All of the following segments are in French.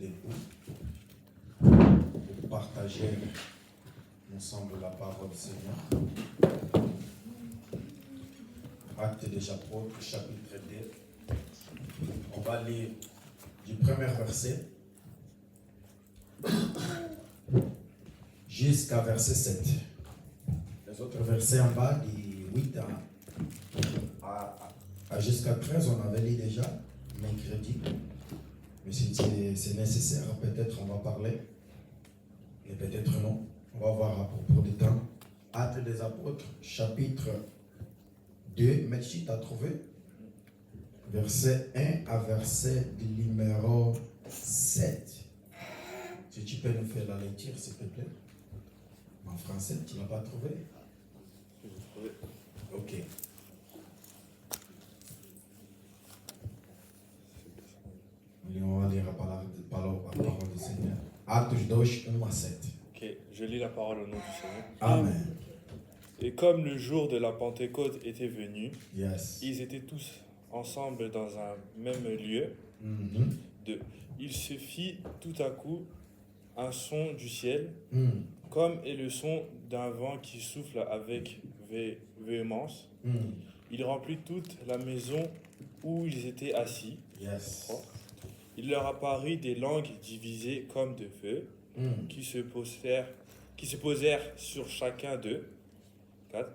debout pour partager ensemble la parole du Seigneur. Actes des Apôtres, chapitre 2. On va lire du premier verset jusqu'à verset 7. Les autres versets en bas, du 8 à jusqu'à 13, on avait lu déjà, mercredi. Mais si c'est nécessaire, peut-être on va parler, et peut-être non. On va voir à propos du temps. Actes des Apôtres, chapitre 2. Merci, tu as trouvé? Verset 1 à verset numéro 7. Si tu peux nous faire la lecture, s'il te plaît. En français, tu n'as pas trouvé? J'ai trouvé. Ok. On va lire la parole du Seigneur. Actes 2, 1 à 7. Ok, je lis la parole au nom du Seigneur. Amen. Et comme le jour de la Pentecôte était venu, Yes. ils étaient tous ensemble dans un même lieu. Mhm. Il se fit tout à coup un son du ciel, Mm. comme est le son d'un vent qui souffle avec véhémence. Mm. Il remplit toute la maison où ils étaient assis. Yes. Il leur apparut des langues divisées comme de feu, Mm. qui se posèrent sur chacun d'eux. 4.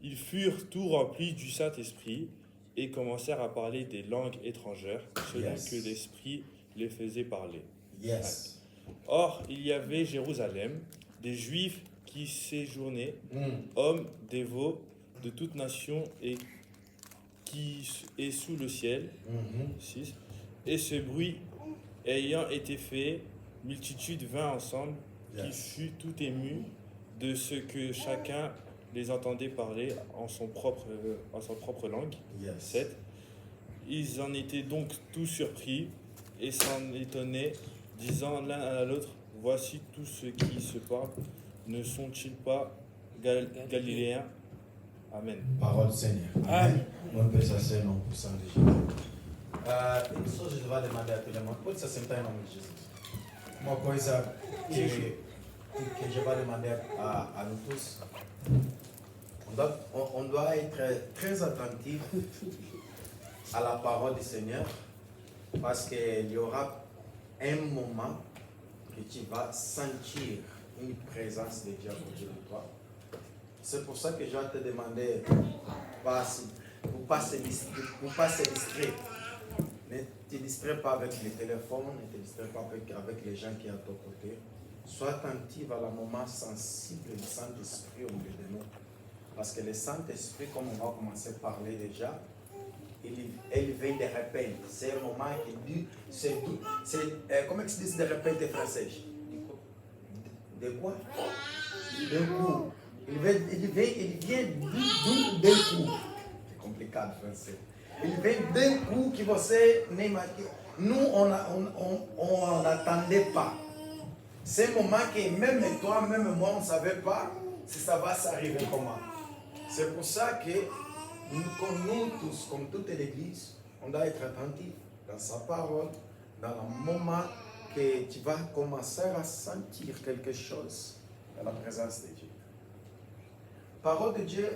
Ils furent tout remplis du Saint-Esprit et commencèrent à parler des langues étrangères, selon Yes. que l'Esprit les faisait parler. Yes. Or, il y avait Jérusalem des Juifs qui séjournaient, Mm. hommes dévots de toute nation et qui est sous le ciel. Mhm. 6. Et ce bruit ayant été fait, multitude vint ensemble, qui Yes. fut tout ému de ce que chacun les entendait parler en son propre langue. Yes. 7. Ils en étaient donc tous surpris et s'en étonnaient, disant l'un à l'autre, voici tous ceux qui se parlent, ne sont-ils pas Galiléens? Amen. Parole du Seigneur. Amen. On peut s'asseoir non pour ça de Jésus. Une chose, je dois demander à tout le monde. Pode se sentar em nome de Jesus. Uma coisa que je vais demander à nous tous. On doit être très attentif à la parole du Seigneur parce qu'il y aura un moment que tu vas sentir une présence de Dieu à côté de toi. C'est pour ça que je vais te demander pour ne pas se distraire. Ne te distrais pas avec les téléphones, ne te distrais pas avec les gens qui sont à ton côté. Sois attentif à la moment sensible du Saint-Esprit au milieu de nous. Parce que le Saint-Esprit, comme on va commencer à parler déjà, il vient de repente. C'est un moment qui dit, comment tu dis de repente en français? De quoi? D'un coup. Il vient d'un coup. C'est compliqué le français. Il vient d'un coup que você nem imagina. Nous, on n'attendait pas. C'est un moment que même toi, même moi, on ne savait pas si ça va s'arriver comment. C'est pour ça que comme nous tous, comme toute l'Église, on doit être attentif dans sa parole, dans le moment que tu vas commencer à sentir quelque chose dans la présence de Dieu. La parole de Dieu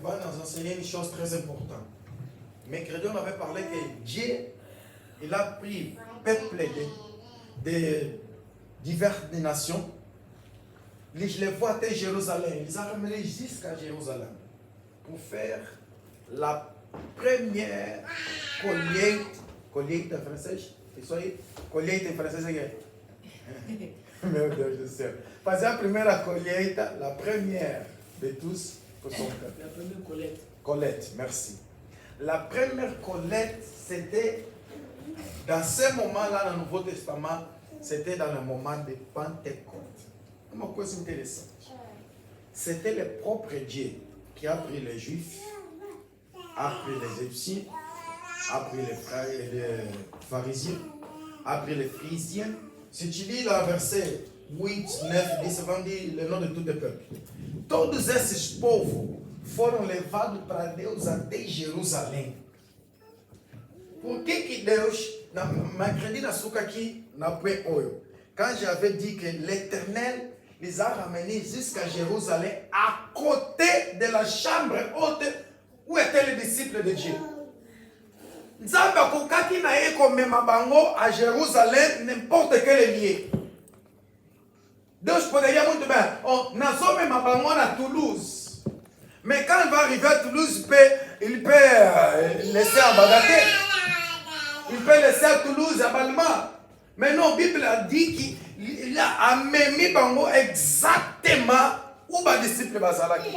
va nous enseigner une chose très importante. Mercredi, on avait parlé que Dieu, il a pris peuple de diverses nations. Je les vois à Jérusalem. Ils ont ramené jusqu'à Jérusalem pour faire la première colheita en français. Isso aí, colheita em francês é meu Deus do céu. Fazer a primeira colheita, la première de tous. La première collecte. Collecte, merci. La première collecte, c'était dans ce moment-là, dans le Nouveau Testament, c'était dans le moment de Pentecôte. Une chose intéressante. C'était le propre Dieu qui a pris les Juifs, a pris les Égyptiens, a pris les pharisiens, a pris les pharisiens. Si tu lis le verset 8, 9, 10, vão dire le nom de tout le peuple. Todos esses povos foram levados para Deus até Jerusalém. Por que Deus mercredi, quand j'avais dit que l'Éternel les a ramenés jusqu'à Jérusalem, à côté de la chambre haute où étaient les disciples de Dieu. Nzambe akokaki na ye komema bango à Jérusalem n'importe quel lieu. Donc je peux dire on n'a jamais bango à Toulouse. Mais quand il va arriver à Toulouse, il peut laisser à Bagatelle. Il peut laisser à Toulouse, à Balma. Mais non, la Bible a dit qu'il a amené bango exactement où les disciples Bazalaki.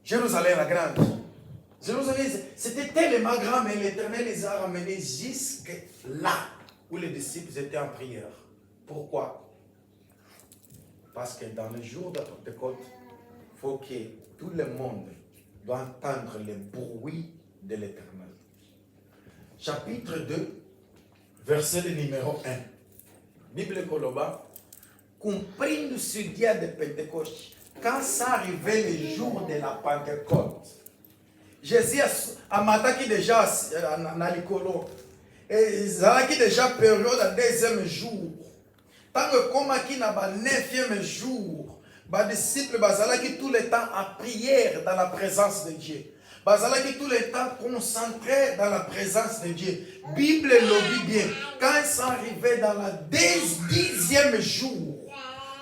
Jérusalem la grande. Jérusalem, c'était tellement grand, mais l'Éternel les a ramenés jusque là où les disciples étaient en prière. Pourquoi? Parce que dans le jour de Pentecôte, il faut que tout le monde doit entendre le bruit de l'Éternel. Chapitre 2, verset numéro 1. Bible Koloba, comprendre ce dia de Pentecôte, quand ça arrivait le jour de la Pentecôte, Jésus a mataki déjà na likolo. Et zalaki déjà période à deuxième jour. Tant que comme qui n'a pas neuvième jour, les disciples bazalaki tout le temps à prière dans la présence de Dieu. Bazalaki tout le temps concentré dans la présence de Dieu. Bible le dit bien. Quand ils sont arrivés dans la dixième jour,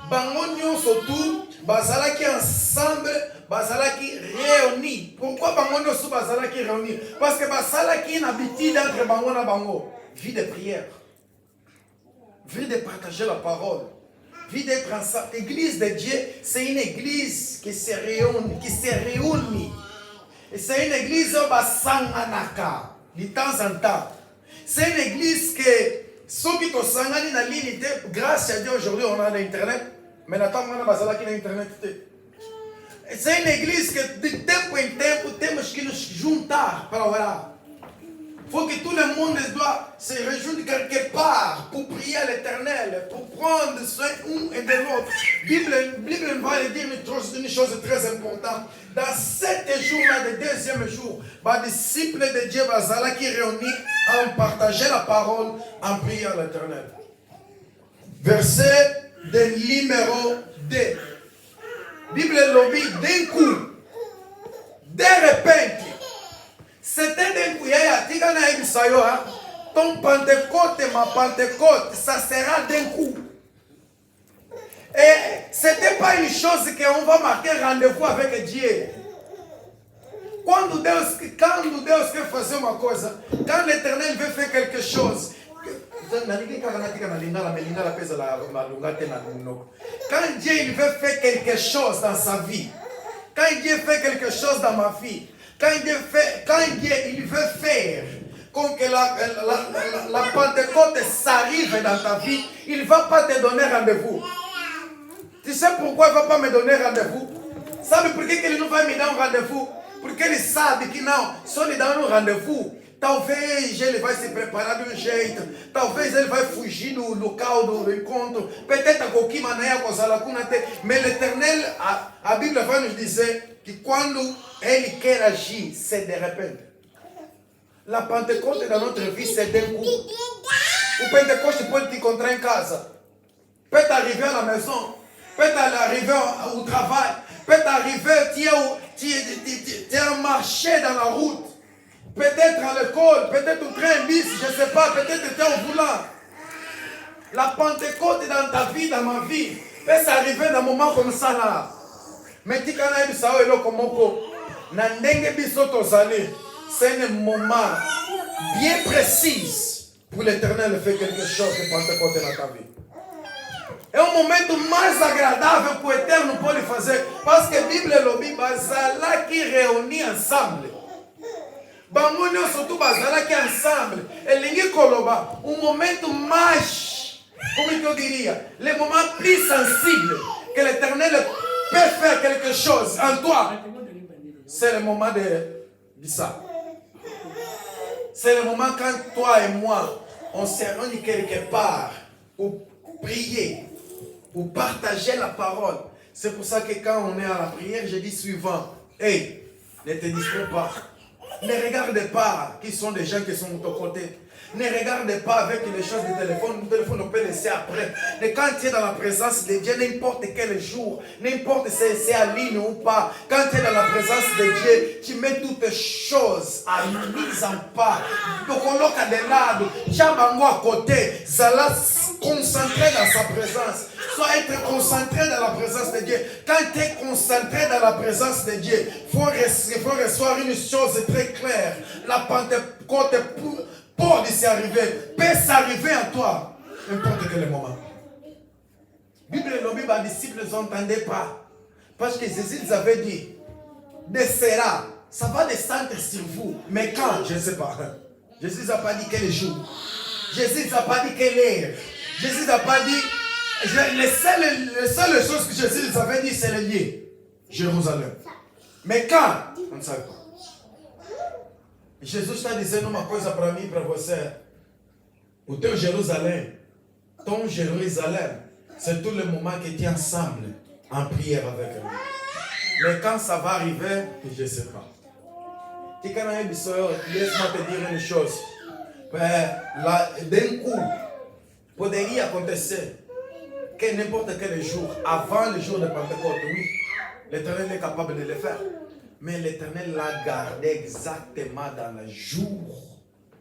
bangonio surtout bazalaki ensemble. Bazalaki réunis. Pourquoi bangonio sous bazalaki réunis? Parce que bazalaki une habitude entre bango na bango. Vie de prière. Vie de partager la parole. Vie d'être ensemble. L'église de Dieu, c'est une église qui se réunit. Et c'est une église où basanganaka de temps en temps. C'est une église que ceux qui sont sangani na ligne, grâce à Dieu aujourd'hui on a l'internet. Mais n'attends pas bazalaki na internet. C'est une église que de tempo em tempo temos que nos juntar para orar. Il faut que tout le monde doit se réunir quelque part pour prier à l'Éternel, pour prendre soin un et de l'autre. La Bible va le dire une chose très importante. Dans 7 jours-là, le deuxième jour, les disciples de Dieu qui réunis en partageant la parole, en priant à l'Éternel. Verset de numéro 2. Bible lobby d'un coup, de repente, c'était d'un coup, ton Pentecôte, ma Pentecôte, ça sera d'un coup. Et ce n'était pas une chose qu'on va marquer rendez-vous avec Dieu. Quand Deus faisait uma coisa, quand l'Éternel veut faire quelque chose, quand Dieu il veut faire quelque chose dans sa vie, quand Dieu fait quelque chose dans ma vie, quand Dieu il veut faire comme que la Pentecôte s'arrive dans ta vie, il ne va pas te donner rendez-vous. Tu sais pourquoi il ne va pas me donner rendez-vous? Sabe por que ele não vai me dar rendez-vous? Porque ele sabe que não, só lhe dá rendez-vous. Talvez ele vai se preparar de jeito, talvez ele vai fugir do local do encontro, peut-être que mais l'Éternel, a Bible vai nos dizer que quando ele quer agir, c'est de repente. La Pentecôte dans notre vie, c'est d'un coup. O Pentecoste pode te encontrar em casa, peut arriver à la maison, peut arriver au travail, peut arriver, tu es marché dans la route. Peut-être à l'école, peut-être au train, bis, je ne sais pas, peut-être tu es au volant. La Pentecôte dans ta vie, dans ma vie, peut s'arriver dans un moment comme ça là. Mais tu connais du sao et le komoko. Nandenge bisoto zale. C'est un moment bien précis pour l'Éternel de faire quelque chose de Pentecôte dans ta vie. É um momento mais agradável para o Eterno pode fazer. Parce que a Bíblia lobi bazala que reunir ensemble. Bangunio surtout bazala que ensemble. Elingi koloba, momento mais, como eu diria, le moment plus sensible que l'Éternel peut faire quelque chose en toi. C'est le moment de ça. C'est le moment quand toi et moi, on se réunit quelque part pour prier, pour partager la parole. C'est pour ça que quand on est à la prière, je dis suivant. Hey, ne te distrais pas. Ne regarde pas qui sont des gens qui sont de ton côté. Ne regarde pas avec les choses du téléphone. Le téléphone, on peut laisser après. Mais quand tu es dans la présence de Dieu, n'importe quel jour, n'importe si c'est à ligne ou pas, quand tu es dans la présence de Dieu, tu mets toutes les choses à mise en part. Donc, on l'a de lado, tu as à côté, ça l'a concentré dans sa présence. Soit être concentré dans la présence de Dieu. Quand tu es concentré dans la présence de Dieu, il faut recevoir une chose très claire. La Pentecôte pour s'y arriver, peut s'arriver à toi, n'importe quel moment. Bible et les disciples n'entendaient pas. Parce que Jésus les avait dit, descendra, ça va descendre sur vous. Mais quand, je ne sais pas. Jésus n'a pas dit quel jour. Jésus n'a pas dit quelle heure. Jésus n'a pas dit. Les seules choses que Jésus les avait dit, c'est le lieu. Jérusalem. Mais quand, on ne savait pas. Jesus está dizendo uma coisa para mim e para você. O teu Jerusalém, ton Jérusalem, c'est tout le moment que tu es ensemble en prière avec lui. Mais quand ça va arriver, je ne sais pas. Laisse-moi te dire une chose. D'un coup, poderia acontecer que n'importe quel jour, avant le jour de Pentecôte, oui, l'Éternel est capable de le faire. Mais l'Éternel l'a gardé exactement dans le jour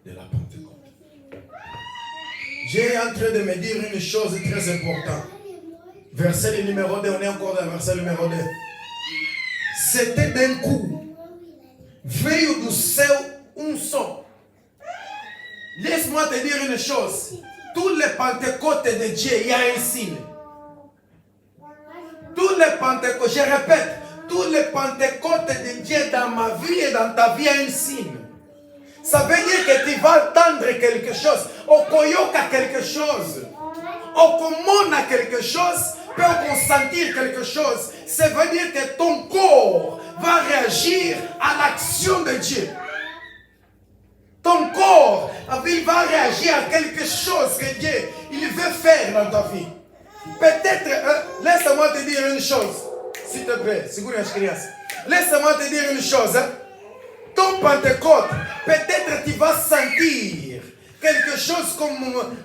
de la Pentecôte. J'ai en train de me dire une chose très importante. Verset numéro 2, on est encore dans le verset numéro 2. C'était d'un coup. Veio do céu son. Laisse-moi te dire une chose. Tous les Pentecôtes de Dieu, il y a un signe. Tous les Pentecôtes, je répète. Tous les Pentecôtes de Dieu dans ma vie et dans ta vie il y a un signe. Ça veut dire que tu vas entendre quelque chose. Okoyoka quelque chose. Okomona quelque chose. Peut consentir quelque chose. Ça veut dire que ton corps va réagir à l'action de Dieu. Ton corps il va réagir à quelque chose que Dieu il veut faire dans ta vie. Peut-être, laisse-moi te dire une chose. S'il te plaît, laisse-moi te dire une chose. Ton Pentecôte, peut-être tu vas sentir quelque chose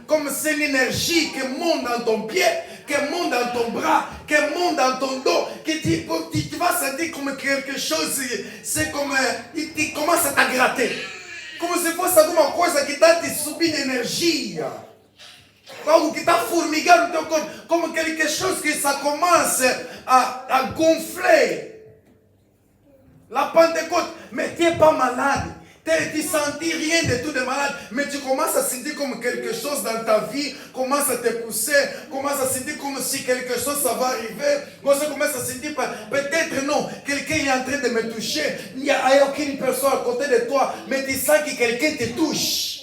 comme c'est l'énergie qui monte dans ton pied, qui monte dans ton bras, qui monte dans ton dos, que tu vas sentir comme quelque chose, c'est comme, tu commences à t'agratter. Comme si fosse alguma coisa que está te subindo energia. Algo que está formigando no teu corpo, como quelque chose que ça commence à gonfler. La Pentecôte, mais tu n'es pas malade. Tu ne sens rien de tout de malade, mais tu commences à sentir comme quelque chose dans ta vie, commence à te pousser, commence à sentir comme si quelque chose ça va arriver. Quand tu commences à sentir, peut-être non, quelqu'un est en train de me toucher, il n'y a aucune personne à côté de toi, mais tu sens que quelqu'un te touche.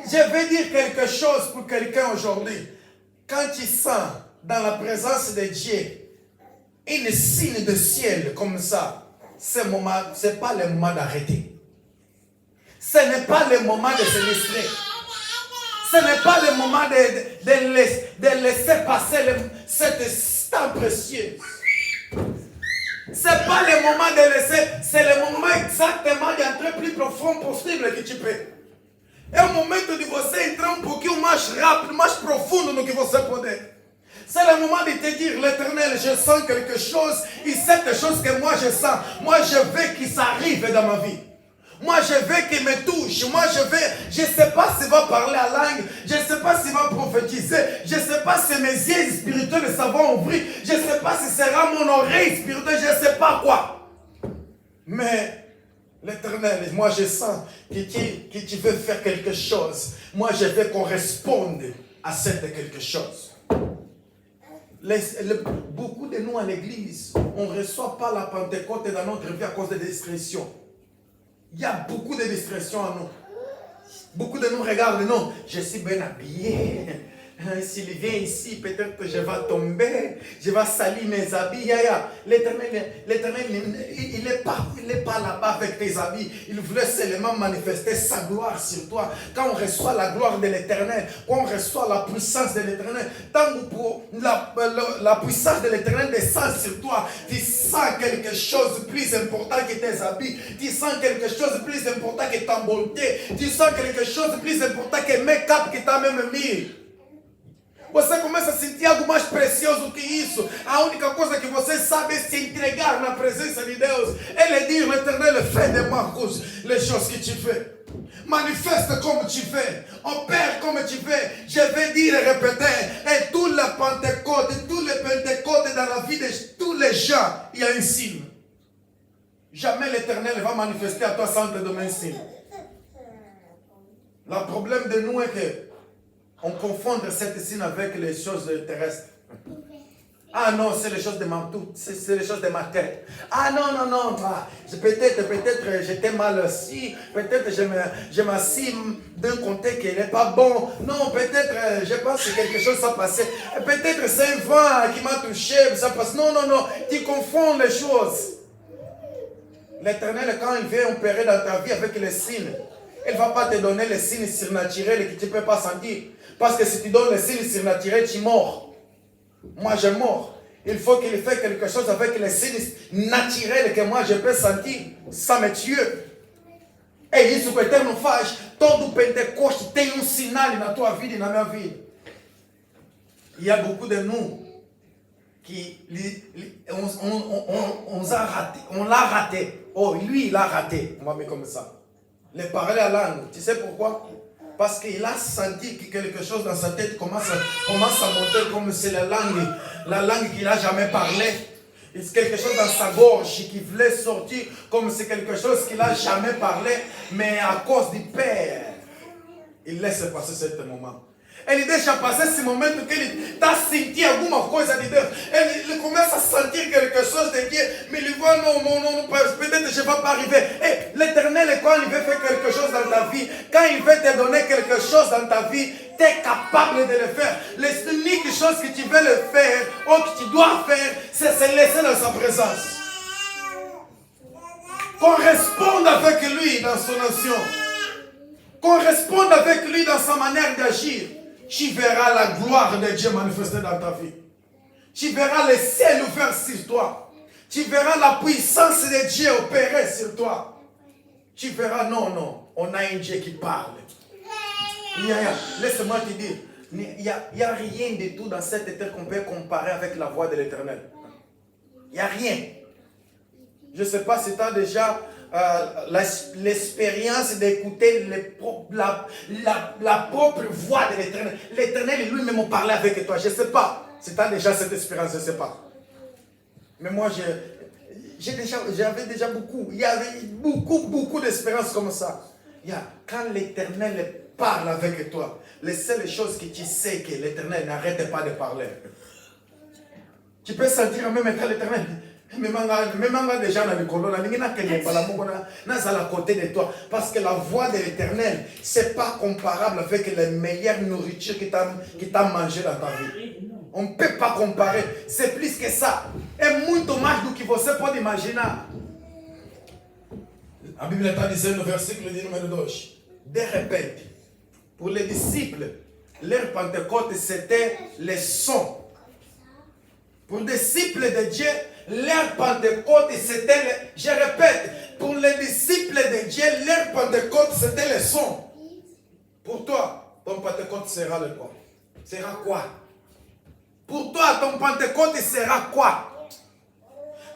Je vais dire quelque chose pour quelqu'un aujourd'hui. Quand tu sens dans la présence de Dieu une signe de ciel comme ça, ce n'est pas le moment d'arrêter. Ce n'est pas le moment de se laisser. Ce n'est pas le moment de laisser passer cet temps précieux. Ce n'est pas le moment de laisser, c'est le moment exactement d'entrer plus profond possible que tu peux. É o momento de você entrar um pouquinho mais rápido, mais profundo no que você puder. C'est le moment de te dire, l'Éternel, je sens quelque chose, et cette chose que moi je sens, moi je veux que ça arrive dans ma vie. Moi je veux qu'il me touche, moi je ne sais pas s'il va parler à langue, je ne sais pas s'il va prophétiser, je ne sais pas si mes yeux spirituels ça va ouvrir, je ne sais pas si ce sera mon oreille spirituelle, je ne sais pas quoi. Mais l'Éternel, moi je sens que tu veux faire quelque chose. Moi je veux qu'on réponde à cette quelque chose. Beaucoup de nous à l'église, on ne reçoit pas la Pentecôte dans notre vie à cause des distractions. Il y a beaucoup de distractions en nous. Beaucoup de nous regardent, non, je suis bien habillé. S'il vient ici, peut-être que je vais tomber, je vais salir mes habits. L'Éternel, il n'est pas là-bas avec tes habits. Il voulait seulement manifester sa gloire sur toi. Quand on reçoit la gloire de l'Éternel, quand on reçoit la puissance de l'Éternel, tant que la puissance de l'Éternel descend sur toi, tu sens quelque chose de plus important que tes habits. Tu sens quelque chose de plus important que ta beauté. Tu sens quelque chose de plus important que le make-up que tu as même mis. Você começa a sentir algo mais precioso que isso. A única coisa que você sabe é se entregar na presença de Deus. Ele diz, l'Éternel fait de Marcos les choses que tu fais. Manifeste comme tu fais. Opère comme tu fais. Je vais dire et répéter. Et tous les Pentecôtes dans la vie de tous les gens, il y a un signe. Jamais l'Éternel va manifester à toi sans te donner un signe. Le problème de nous est que on confond cette signe avec les choses terrestres. Ah non, c'est les choses de ma tête. C'est les choses de ma tête. Ah non. Peut-être j'étais mal assis. Peut-être je m'assis d'un côté qui n'est pas bon. Non, peut-être je pense que quelque chose s'est passé. Peut-être c'est un vent qui m'a touché. Ça passe. Non. Tu confonds les choses. L'Éternel, quand il vient opérer dans ta vie avec les signes, il ne va pas te donner les signes surnaturels que tu ne peux pas sentir. Parce que si tu donnes les signes surnaturels, tu mords. Moi, je mords. Il faut qu'il fasse quelque chose avec les signes naturels que moi, je peux sentir. Ça me tue. Et isso que o Eterno faz. Todo Pentecoste tem sinal na tua vida e na minha vida. Il y a beaucoup de nous qui on l'a raté. Oh, lui, il a raté. On va mettre comme ça. Les parler à langue. Tu sais pourquoi? Parce qu'il a senti que quelque chose dans sa tête commence à monter comme c'est la langue qu'il n'a jamais parlé. C'est quelque chose dans sa gorge qui voulait sortir comme c'est quelque chose qu'il n'a jamais parlé. Mais à cause du Père, il laisse passer ce moment. Ele deixa passar esse momento que ele está sentindo alguma coisa de Deus. Ele começa a sentir quelque chose de Dieu. Mais il voit non, peut-être je ne vais pas arriver. Et l'Éternel, quand il veut faire quelque chose dans ta vie, quand il veut te donner quelque chose dans ta vie, tu es capable de le faire. L'unique chose que tu veux le faire, ou que tu dois faire, c'est se laisser dans sa présence. Correspondre avec lui dans son action. Correspondre avec lui dans sa manière d'agir. Tu verras la gloire de Dieu manifestée dans ta vie. Tu verras le ciel ouvert sur toi. Tu verras la puissance de Dieu opérer sur toi. Tu verras, non, on a un Dieu qui parle. Laisse-moi te dire, il n'y a rien de tout dans cette terre qu'on peut comparer avec la voix de l'Éternel. Il n'y a rien. Je ne sais pas si tu as déjà l'expérience d'écouter la propre voix de l'Éternel. L'Éternel lui-même parlait avec toi. Je ne sais pas si tu as déjà cette expérience, je ne sais pas. Mais moi, j'avais déjà beaucoup. Il y avait beaucoup d'expériences comme ça. Quand l'Éternel parle avec toi, les seules choses que tu sais que l'Éternel n'arrête pas de parler. Tu peux sentir même quand l'Éternel... Même déjà dans le colon, à côté de toi. Parce que la voix de l'Éternel, ce n'est pas comparable avec les meilleures nourritures que tu as mangées dans ta vie. On ne peut pas comparer. C'est plus que ça. Et muito mais do que você pode imaginar. A Bíblia está dizendo no versículo de número 2. De repente, pour les disciples, leur Pentecôte, c'était le son. Pour les disciples de Dieu, leur Pentecôte, c'était, je répète, pour les disciples de Dieu, leur Pentecôte, c'était le son. Pour toi, ton Pentecôte sera le quoi? Sera quoi? Pour toi, ton Pentecôte sera quoi?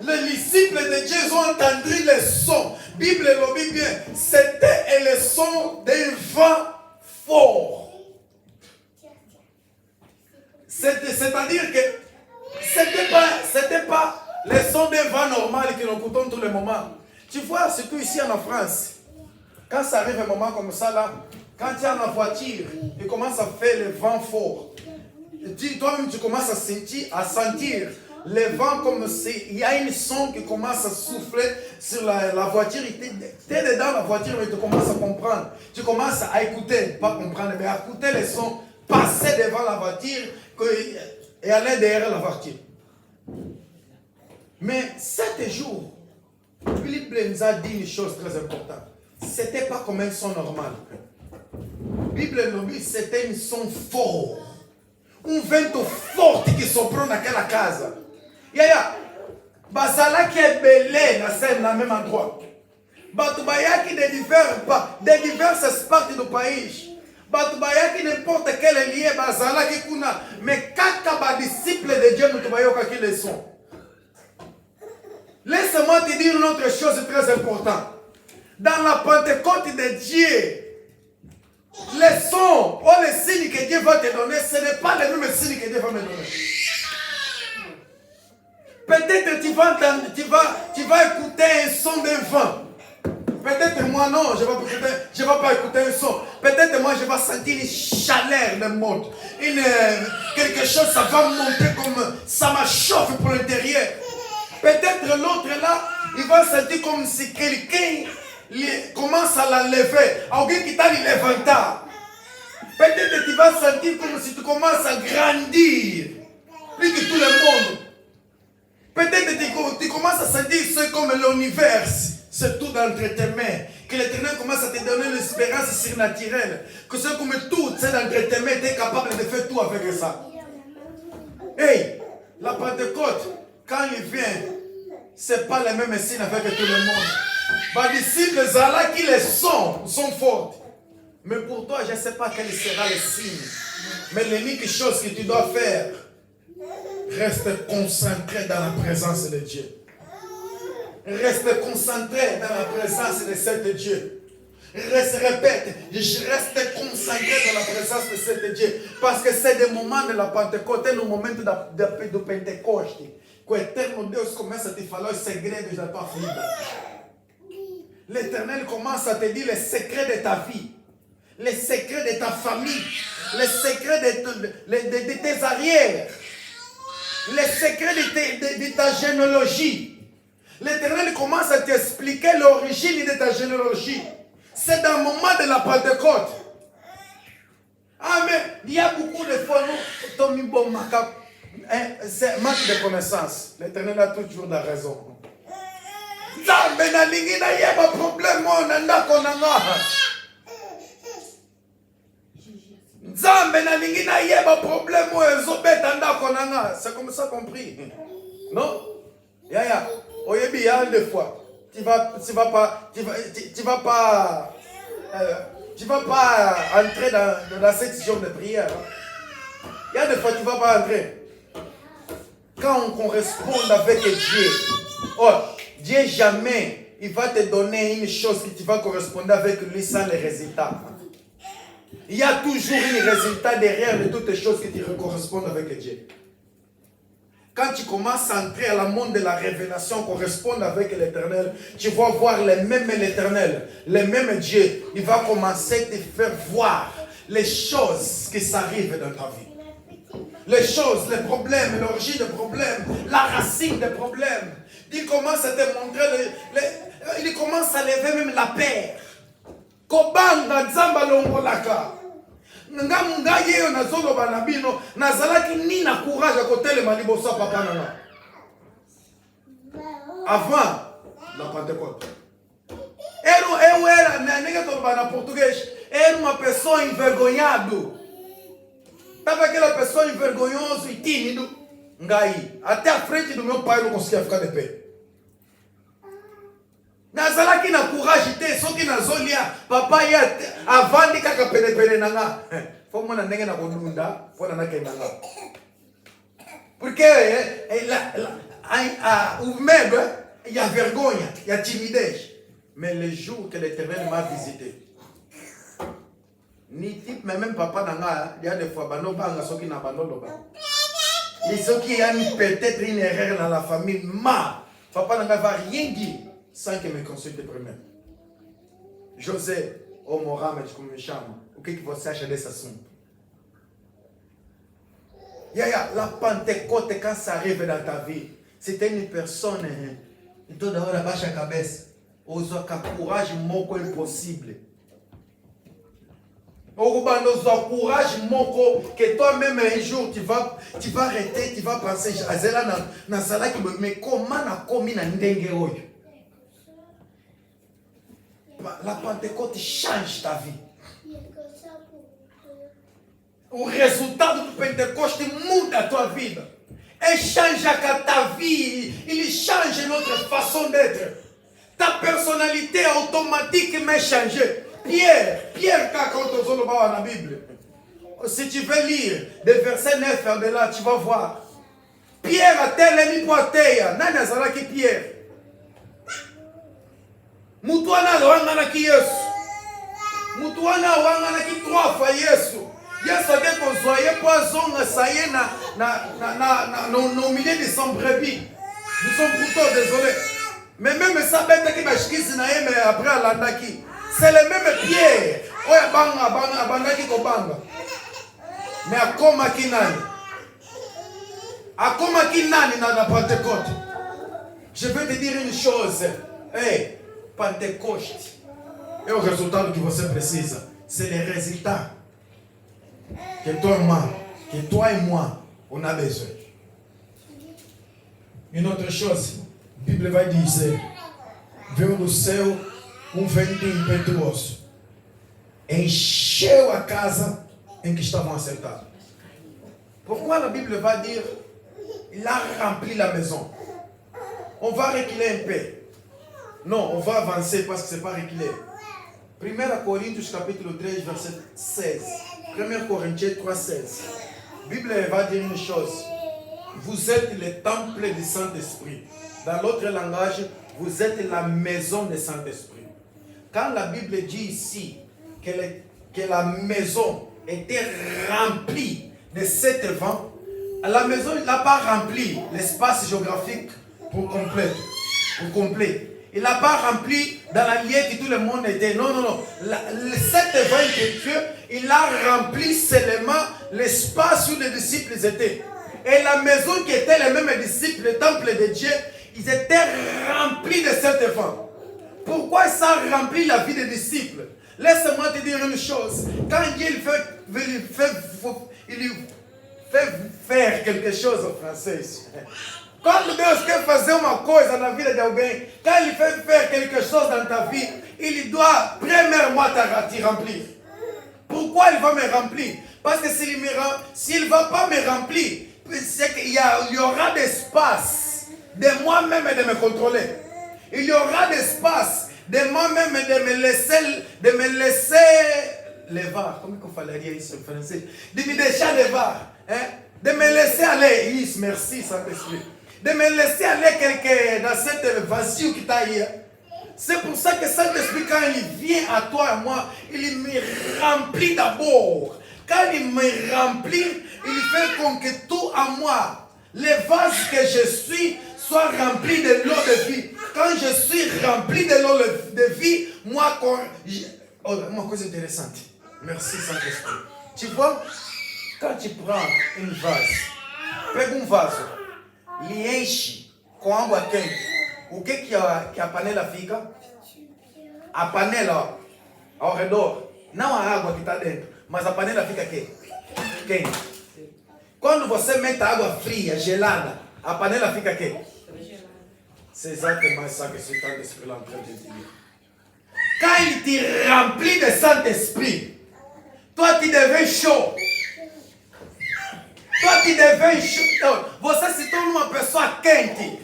Les disciples de Dieu ont entendu le son. Bible le dit bien, c'était le son d'un vent fort. C'est-à-dire que c'était pas le son d'un vent normal que nous écoutons tous les moments. Tu vois, surtout ici en France, quand ça arrive un moment comme ça, là, quand tu es en voiture, tu commences à faire le vent fort. Toi-même, tu commences à sentir le vent comme si il y a une son qui commence à souffler sur la voiture. Tu es dedans la voiture, mais tu commences à comprendre. Tu commences à écouter, pas comprendre, mais à écouter les sons. passer devant la voiture et aller derrière la voiture. Mais 7 jours, Philippe nous a dit une chose très importante. Ce n'était pas comme un son normal. La Bible nous dit que c'était un son fort. Un vento forte qui soprano naquela casa. Basala qui est belé na scène dans le même endroit. Batubayaki de diverses parties du pays. Batubayaki n'importe quel lien basala qui kuna. Mais kaka disciples de Dieu mutubayoka qui le sont. Laisse-moi te dire une autre chose très importante. Dans la Pentecôte de Dieu, les sons ou les signes que Dieu va te donner, ce n'est pas les mêmes signes que Dieu va me donner. Peut-être tu vas écouter un son d'un vent. Peut-être moi non, je ne vais pas écouter un son. Peut-être moi je vais sentir une chaleur de monde. Quelque chose, ça va monter comme ça me chauffe pour l'intérieur. Peut-être l'autre là, il va sentir comme si quelqu'un commence à la lever. Alguien qui t'a levanté. Peut-être tu vas sentir comme si tu commences à grandir. Plus que tout le monde. Peut-être tu commences à sentir c'est comme l'univers. C'est tout d'entre tes mains. Que l'Éternel commence à te donner une espérance surnaturelle. Que c'est comme tout, c'est d'entre tes mains, tu es capable de faire tout avec ça. Hey, la Pentecôte, quand il vient, ce n'est pas les mêmes signes avec tout le monde. Les disciples Zala qui les sont forts. Mais pour toi, je ne sais pas quel sera le signe. Mais l'unique chose que tu dois faire, reste concentré dans la présence de Dieu. Reste concentré dans la présence de cet Dieu. Répète, je reste concentré dans la présence de cet Dieu. Parce que c'est des moments de la Pentecôte, c'est le moment de Pentecôte. Que l'Éternel Dieu commence à te faire le secret de ta vie. L'Éternel commence à te dire les secrets de ta vie, les secrets de ta famille, les secrets de tes arrières, les secrets de ta généalogie. L'Éternel commence à t'expliquer l'origine de ta généalogie. C'est dans le moment de la Pentecôte. Ah, mais il y a beaucoup de fois, c'est manque de connaissance. L'Éternel a toujours la raison. Nzambe na lingi na yeba problème na ndako na nga. Nzambe na lingi na yeba problème ezobeta ndako na nga. C'est comme ça compris. Non? Ya. Oyebi il y a deux fois. Tu vas pas entrer dans cette genre de prière. Il y a des fois tu vas pas entrer. Quand on correspond avec Dieu, Dieu jamais, il va te donner une chose que tu vas correspondre avec lui sans les résultats. Il y a toujours un résultat derrière de toutes les choses que tu corresponds avec Dieu. Quand tu commences à entrer à la monde de la révélation, correspondre avec l'Éternel, tu vas voir les mêmes l'Éternel, les mêmes Dieu. Il va commencer à te faire voir les choses qui s'arrivent dans ta vie. Les choses, les problèmes, l'origine des problèmes, la racine des problèmes. Il commence à te montrer, il commence à lever même la paix. Kobanga nzamba longolaka. Nga yeyo nazolo banabino nazalaki ni na courage à côté le maliboso papa nana. Avant la Pentecôte. Era na nega to bana português, era uma pessoa envergonhado. Tava aquela pessoa envergonhoso e tímido. Ngai, até a frente do meu pai não conseguia ficar de pé. Nazalaki na courage te, só que nazolia, papai ia avandi kaka pene nanga. Foi mona ndenge na konunda, foi na kenanga. Porque o medo, il y a vergonha, il y a timidez. Mais le jour que l'Éternel m'a visité, ni type même papa nanga, il y a des fois bano banga soki na bano loba. Et ce qui a peut-être une erreur dans la famille, papa nanga va rien dire sans que me consulte premier. José, o Mohamed, como me chama, o que você acha desse assunto? La Pentecôte, quand ça arrive dans ta vie, c'est une personne, et toda hora baixa a cabeça, usa com courage, moco impossível. Courage, que toi-même un jour tu vas arrêter, tu vas penser, mais comment na komi na ndenge oyo? La Pentecôte change ta vie. O résultat do Pentecoste muda a tua vida. Et change ta vie. Il change notre façon d'être. Ta personnalité automatiquement changée. Pierre, quand on le voit dans la Bible. Si tu veux lire des versets 9 vers de là, tu vas voir. Pierre a tel poitéa. Nana zalaki Pierre. Mutuana wangana ki Yesu. Mutuana wangana ki 3 fois Yesu. Yesu a consoyé poison au milieu de son brebis. Nous sommes plutôt désolés. Mais même ça, mais après Alandaki. C'est le même Pierre. Mais à Komaki Nani. À Komaki Nani dans la Pentecôte. Je vais te dire une chose. Hey, Pentecôte. Et au résultat qui vous se précise, c'est les résultats que toi et moi, on a besoin. Une autre chose, la Bible va dire, c'est veio do céu vento impetuoso, encheu a casa em que estavam assentados. Pourquoi la Bible va dire, il a rempli la maison? On va reculer un peu. Non, on va avancer parce que ce n'est pas reculer. 1 Corinthiens chapitre 13, verset 16. 1 Corinthiens 3, 16. La Bible va dire une chose. Vous êtes le temple du Saint-Esprit. Dans l'autre langage, vous êtes la maison du Saint-Esprit. Quand la Bible dit ici que la maison était remplie de 7 vents, la maison n'a pas rempli l'espace géographique pour complet. Il n'a pas rempli dans la lieu que tout le monde était. Non. Les 7 vents de Dieu, il a rempli seulement l'espace où les disciples étaient. Et la maison qui était les mêmes disciples, le temple de Dieu, ils étaient remplis de 7 vents. Pourquoi ça a rempli la vie des disciples? Laisse-moi te dire une chose. Quand Dieu il fait faire quelque chose en français. Quand Deus quer fazer uma coisa na vida de alguém, quand il fait faire quelque chose dans ta vie, il doit premièrement te remplir. Pourquoi il va me remplir? Parce que s'il ne va pas me remplir, c'est qu'il y aura d'espace de moi-même de me contrôler. Il y aura d'espace de moi-même de me laisser levar. Comment il fallait dire ici en français? De me laisser levar. De me laisser aller. Yes, merci Saint-Esprit. De me laisser aller dans cette vacille qui t'a eu. C'est pour ça que Saint-Esprit, quand il vient à toi et moi, il me remplit d'abord. Quand il me remplit, il fait comme que tout à moi, les vases que je suis, soient remplis de l'eau de vie. Quand je suis rempli de l'eau de vie, moi, une chose intéressante. Merci Saint-Esprit. Tu vois, quand tu prends une vase, pega vase, ele enche com água quente. O que a panela fica? A panela ao redor, não a água que está dentro, mas a panela fica quente. Quando você mete água fria, gelada, a panela fica quente. C'est exactement ça que ce Saint-Esprit est en train de dire. Quand il te remplit de Saint-Esprit, toi tu deviens chaud. Toi tu deviens chaud. Você se torna uma pessoa quente.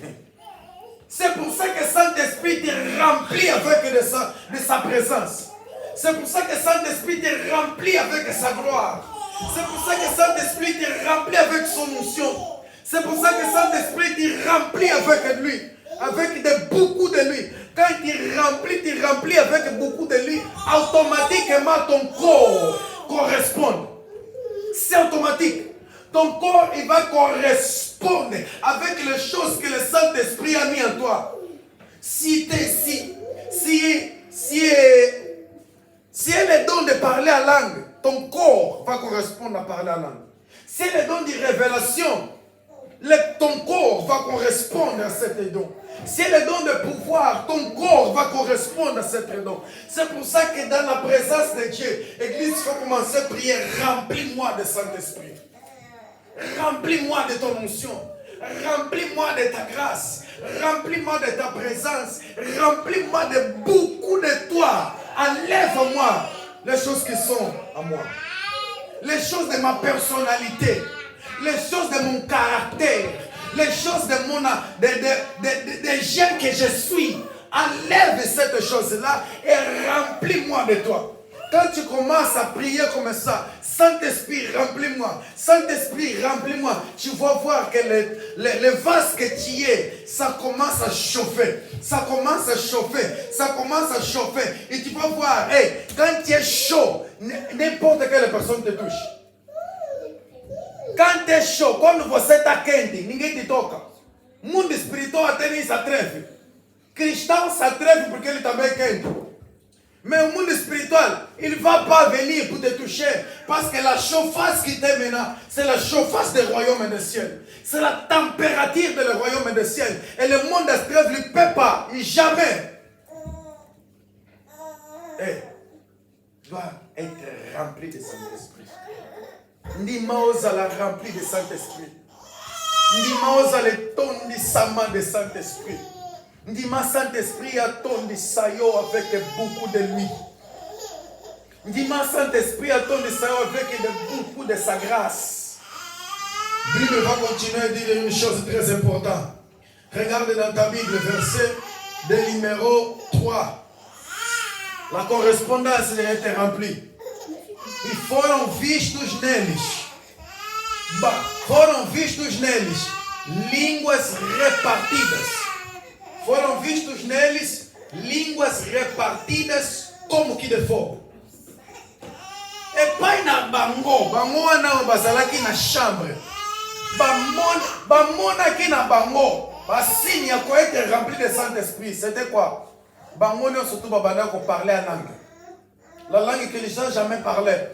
C'est pour ça que Saint-Esprit te remplit avec de sa présence. C'est pour ça que Saint-Esprit te remplit avec sa gloire. C'est pour ça que Saint-Esprit te remplit avec son onction. C'est pour ça que Saint-Esprit te remplit avec lui. Avec beaucoup de lui. Quand tu remplis avec beaucoup de lui, automatiquement ton corps correspond. C'est automatique. Ton corps, il va correspondre avec les choses que le Saint-Esprit a mis en toi. Si elle est don de parler à langue, ton corps va correspondre à parler à langue. Si elle est don de révélation, ton corps va correspondre à cet don. Si le don de pouvoir, ton corps va correspondre à cet don. C'est pour ça que dans la présence de Dieu, l'Église, il faut commencer à prier. Remplis-moi de Saint-Esprit. Remplis-moi de ton onction. Remplis-moi de ta grâce. Remplis-moi de ta présence. Remplis-moi de beaucoup de toi. Enlève-moi les choses qui sont à moi. Les choses de ma personnalité. Les choses de mon caractère. Les choses de mon des gens que je suis. Enlève cette chose-là et remplis-moi de toi. Quand tu commences à prier comme ça, Saint-Esprit, remplis-moi. Saint-Esprit, remplis-moi. Tu vas voir que le vase que tu es, ça commence à chauffer. Ça commence à chauffer. Ça commence à chauffer. Et tu vas voir, hey, quand tu es chaud, n'importe quelle personne te touche. Quand tu es chaud, comme você está quente, ninguém te toca. Mundo espiritual até nem se atreve. Cristão se atreve porque ele também é quente. Mais au monde spirituel, il ne va pas venir pour te toucher. Parce que la chauffasse qui t'est maintenant, c'est la chauffasse des royaumes des cieux. C'est la température des royaumes des cieux. Et le monde spirituel ne peut pas, jamais. Et doit être rempli de Saint-Esprit. Ndimauza la rempli de Saint-Esprit. Ndimauza le ton du sama de Saint-Esprit. Ndima Saint-Esprit a ton du sayo avec beaucoup de lui. Ndima Saint-Esprit a ton du sayo avec beaucoup de sa grâce. Bible va continuer à dire une chose très importante. Regarde dans ta Bible, verset de numéro 3. La correspondance a été remplie. E foram vistos neles. Foram vistos neles línguas repartidas. Foram vistos neles línguas repartidas como que de fogo. E pai na bango wana bazalaki na chambre. Bamona aqui na bango. Basini ya quoi être rempli de Saint-Esprit. C'était quoi? Bango surtout babana ko parler en langue. La langue que les gens jamais parlaient.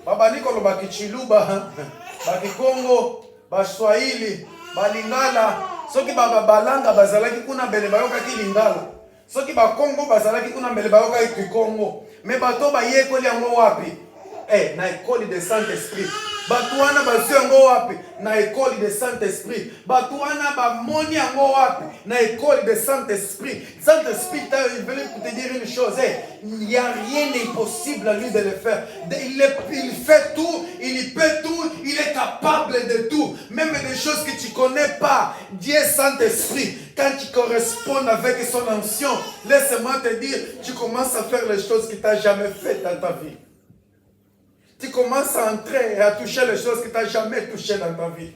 Babani kolo bakichiluba, bakikongo, baswahili, balingala. Soki balanga bazalaki kuna mbele bayoka ki lingala. Soki bakongo bazalaki kuna mbele bayoka ki Kongo. Mais bato ba yekoli yango wapi? Na école de Saint-Esprit. Bato wana basu yango wapi? Na école de Saint-Esprit. Bato wana ba moni yango wapi? Na école de Saint-Esprit. Saint-Esprit, il veut te dire une chose. Il n'y a rien d'impossible à lui de le faire. Il fait tout, il peut tout, il est capable de tout. Même des choses que tu ne connais pas. Dieu Saint-Esprit, quand tu corresponds avec son onction, laisse-moi te dire, tu commences à faire les choses que tu n'as jamais faites dans ta vie. Tu commences à entrer et à toucher les choses que tu n'as jamais touchées dans ta vie.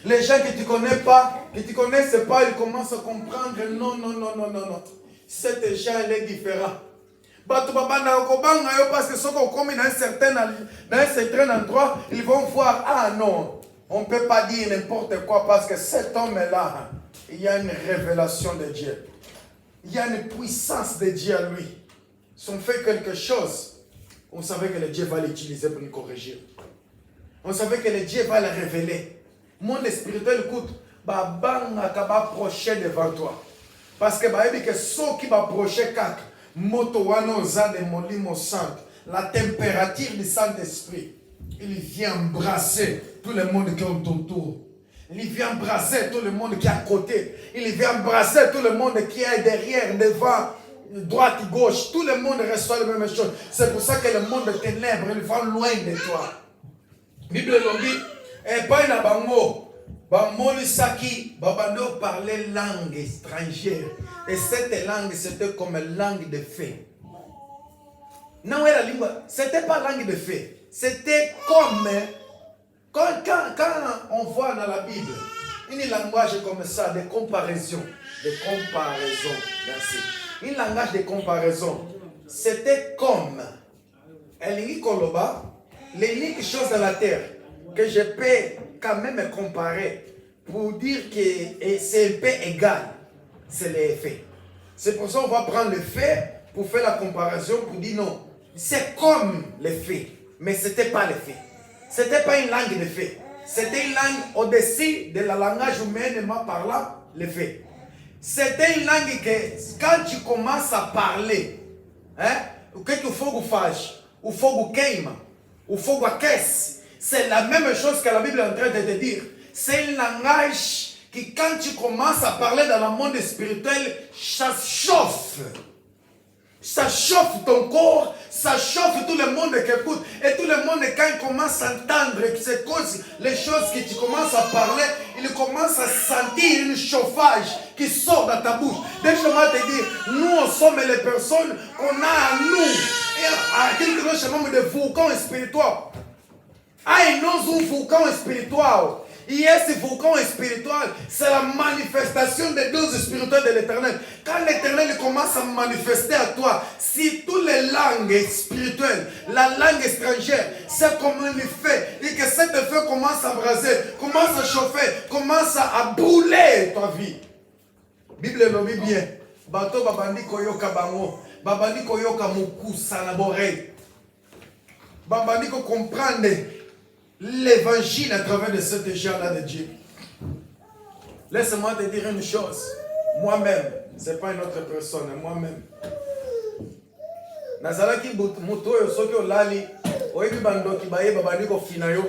Les gens que tu ne connais pas, que tu ne connaissent pas, ils commencent à comprendre. Non. Cet gens, il est différent. Parce que ceux qui ont commis dans un certain endroit, ils vont voir, ah non, on ne peut pas dire n'importe quoi parce que cet homme-là, il y a une révélation de Dieu. Il y a une puissance de Dieu à lui. Si on fait quelque chose, on savait que le Dieu va l'utiliser pour nous corriger. On savait que le Dieu va le révéler. Monde spirituel, écoute, va procher devant toi. Parce que ceux qui va procher 4, la température du Saint-Esprit, il vient embrasser tout le monde qui est autour. Il vient embrasser tout le monde qui est à côté. Il vient embrasser tout le monde qui est derrière, devant, droite, gauche. Tout le monde reçoit la même chose. C'est pour ça que le monde de ténèbres, il va loin de toi. Bible dit, et pas une bango. Bamonisaki, babano parlait langue étrangère. Et cette langue, c'était comme langue de fée. Non, la langue, c'était pas langue de fée. C'était comme, quand on voit dans la Bible, une langage comme ça, de comparaison. Merci. Une langage de comparaison. C'était comme, l'unique chose dans la terre que je peux quand même comparer pour dire que c'est un peu égal, c'est les faits. C'est pour ça qu'on va prendre le fait pour faire la comparaison, pour dire non, c'est comme les faits, mais ce n'était pas les faits. Ce n'était pas une langue de faits. C'était une langue au-dessus de la langage humainement parlant, les faits. C'était une langue que quand tu commences à parler, hein, o que o fogo faz? O fogo queima, o fogo aquece. C'est la même chose que la Bible est en train de te dire. C'est un langage qui, quand tu commences à parler dans le monde spirituel, ça chauffe. Ça chauffe ton corps, ça chauffe tout le monde qui écoute. Et tout le monde, quand il commence à entendre ces causes, les choses que tu commences à parler, il commence à sentir un chauffage qui sort de ta bouche. Laisse-moi te dire, nous sommes les personnes qu'on a à nous. Et à quelque chose que nous chamamos de vulcão espiritual. Ai, nós vulcão espiritual. Et ce vulcan spirituel, c'est la manifestation des dons spirituels de l'éternel. Quand l'éternel commence à manifester à toi, si toutes les langues spirituelles, la langue étrangère, c'est comme un effet, et que cet effet commence à braser, commence à chauffer, commence à brûler ta vie. Bible le dit bien. Bato babandi koyoka bango, babandi koyoka mokusa na boré. Babandi ko comprendre l'évangile à travers de cet gens-là de Dieu. Laisse-moi te dire une chose. Moi-même, ce n'est pas une autre personne, moi-même. Nazalaki muto yo soki olali, oyebi bandoki baye babandi ko fina yo.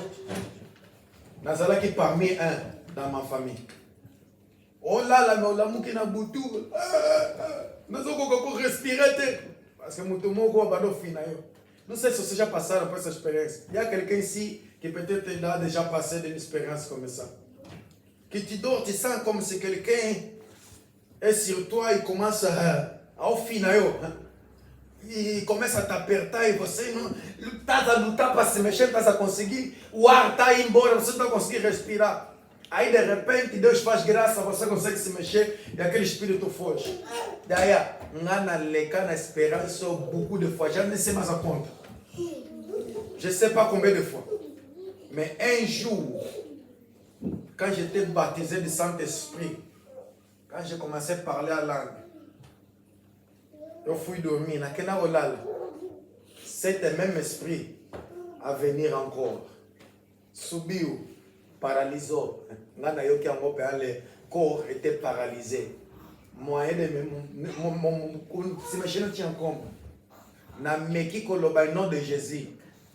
Nazalaki parmi un dans ma famille. Olala me olamuki na butu. Nazoko ko respirer te parce que muto moko bando fina yo. Nous sommes déjà passés après cette expérience. Il y a quelqu'un ici qui peut-être a déjà passé d'une expérience comme ça. Que tu dors, tu sens comme si quelqu'un est sur toi, il commence à finir. Il commence à t'aperter, você não estás a lutar para se mexer, estás a conseguir, o ar está aí embora, você não conseguir respirar. Aí de repente Deus faz graça, você consegue se mexer e aquele espírito foge. Daí, ngana leka na esperança beaucoup de fois, já nem sei mais a conta. Je ne sais pas combien de fois. Mais un jour, quand j'étais baptisé du Saint-Esprit, quand j'ai commencé à parler à langue, je fui dormir. Cet même esprit à venir encore. Subiu, paralysé. Le corps était paralysé. Moi, si je ne tiens compte, na meki koloba nom de Jésus,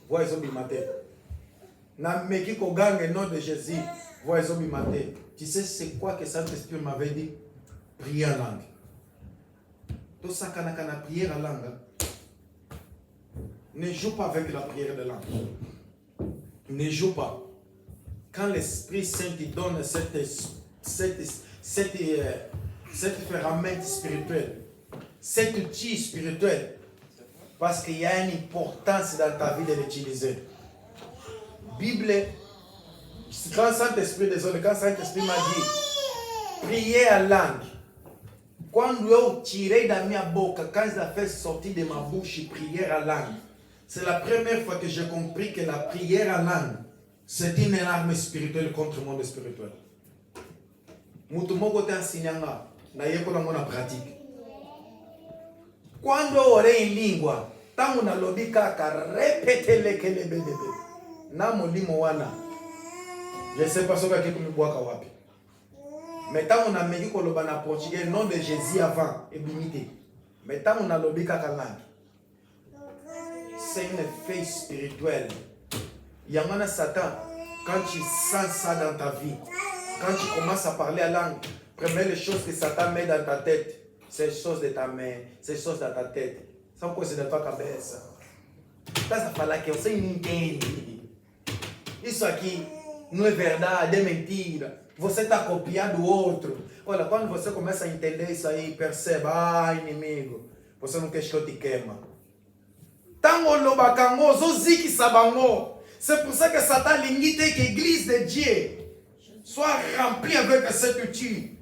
voix matin. Na meki kogang nom de Jésus, voix matin. Tu sais c'est quoi que Saint-Esprit m'avait dit? Prier en langue. Tout ça quand on a prié en langue, ne joue pas avec la prière de langue. Ne joue pas. Quand l'Esprit Saint te donne cette ferramenta spirituelle, cet outil spirituel, parce qu'il y a une importance dans ta vie de l'utiliser. Bible, quand Saint-Esprit, quand Saint-Esprit m'a dit, priez en langue. Quand je tiré dans ma bouche, quand je l'ai fait sortir de ma bouche, prière en langue. C'est la première fois que j'ai compris que la prière en langue, c'est une arme spirituelle contre le monde spirituel. Mutumoko te ensinanga, na yeko na mona pratique. Quando ore in lingua, tangu na lobi kaka repete lekele bedebe. Na molimo wana. Je sais pas soka ke kumibwaka wapi. Mais tangu na meki ko loba na portugais nom de Jésus avant et limité. Mais tangu na lobi kaka langue. C'est une effet spirituel. Yamana Satan, quand tu sens ça dans ta vie, quand tu commences à parler à langue, première chose que Satan met dans ta tête, c'est les choses de ta main, c'est les choses dans ta tête. Sans quoi c'est de ta cabeça. Ça fala que você não entende. Isso aqui não é verdade, é mentira. Você está copiando o outro. Olha, quando você começa a entender isso aí, perceba, inimigo, você não quer que eu te queima. Tango lobakango, zoziki sabango. C'est pour ça que Satan limite que l'église de Dieu soit remplie avec cet outil.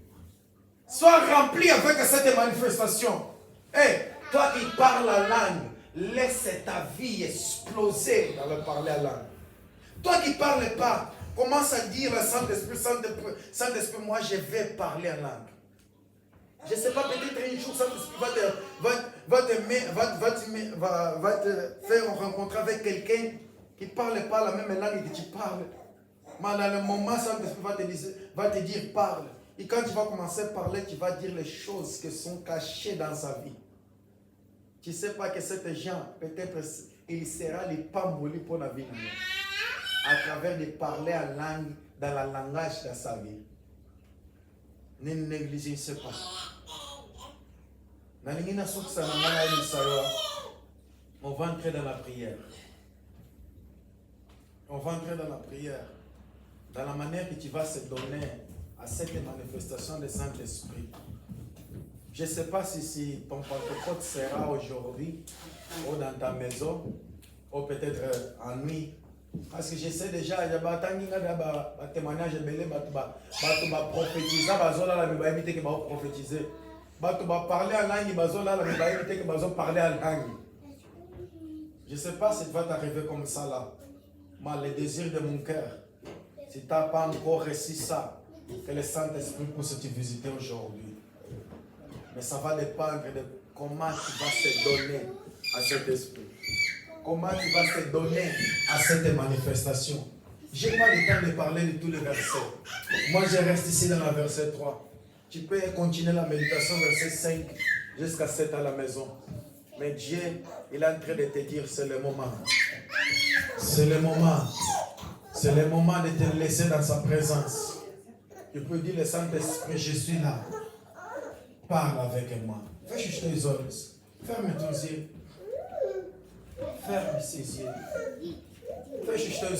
Soit remplie avec cette manifestation. Et toi qui parles la langue, laisse ta vie exploser dans le parler la langue. Toi qui ne parles pas, commence à dire à Saint-Esprit, Saint-Esprit, moi je vais parler en langue. Je ne sais pas, peut-être un jour, Saint-Esprit va te faire rencontrer avec quelqu'un qui ne parle pas la même langue que tu parles. Mais dans le moment, Saint-Esprit va te dire parle. Et quand tu vas commencer à parler, tu vas dire les choses qui sont cachées dans sa vie. Tu ne sais pas que cet gens, peut-être, il sera les pambouli pour la vie. À travers de parler en langue, dans le langage de sa vie. Ne négligez pas. On va entrer dans la prière. On va entrer dans la prière. Dans la manière que tu vas se donner à cette manifestation du Saint-Esprit. Je ne sais pas si ton Pentecôte sera aujourd'hui ou dans ta maison ou peut-être en nuit. Parce que je sais déjà, il y a des témoignages belés, des prophétiser, des prophétiser. Parler en langue, des parler en langue. Je ne sais pas si tu vas t'arriver comme ça là. Mais le désir de mon cœur, si tu n'as pas encore reçu ça, que le Saint-Esprit puisse te visiter aujourd'hui. Mais ça va dépendre de comment tu vas te donner à cet esprit. Comment tu vas te donner à cette manifestation. Je n'ai pas le temps de parler de tous les versets. Moi, je reste ici dans le verset 3. Tu peux continuer la méditation verset 5 jusqu'à 7 à la maison. Mais Dieu, il est en train de te dire, c'est le moment. C'est le moment. C'est le moment de te laisser dans sa présence. Tu peux dire, le Saint-Esprit, je suis là. Parle avec moi. Fais juste tes yeux. Ferme tes yeux. Ferme ses yeux. Fais juste tes yeux.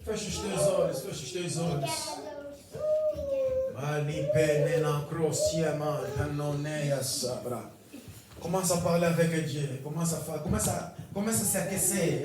Fais juste tes yeux. Fais juste tes yeux. Commence à parler avec Dieu. Commence à s'acquiescer.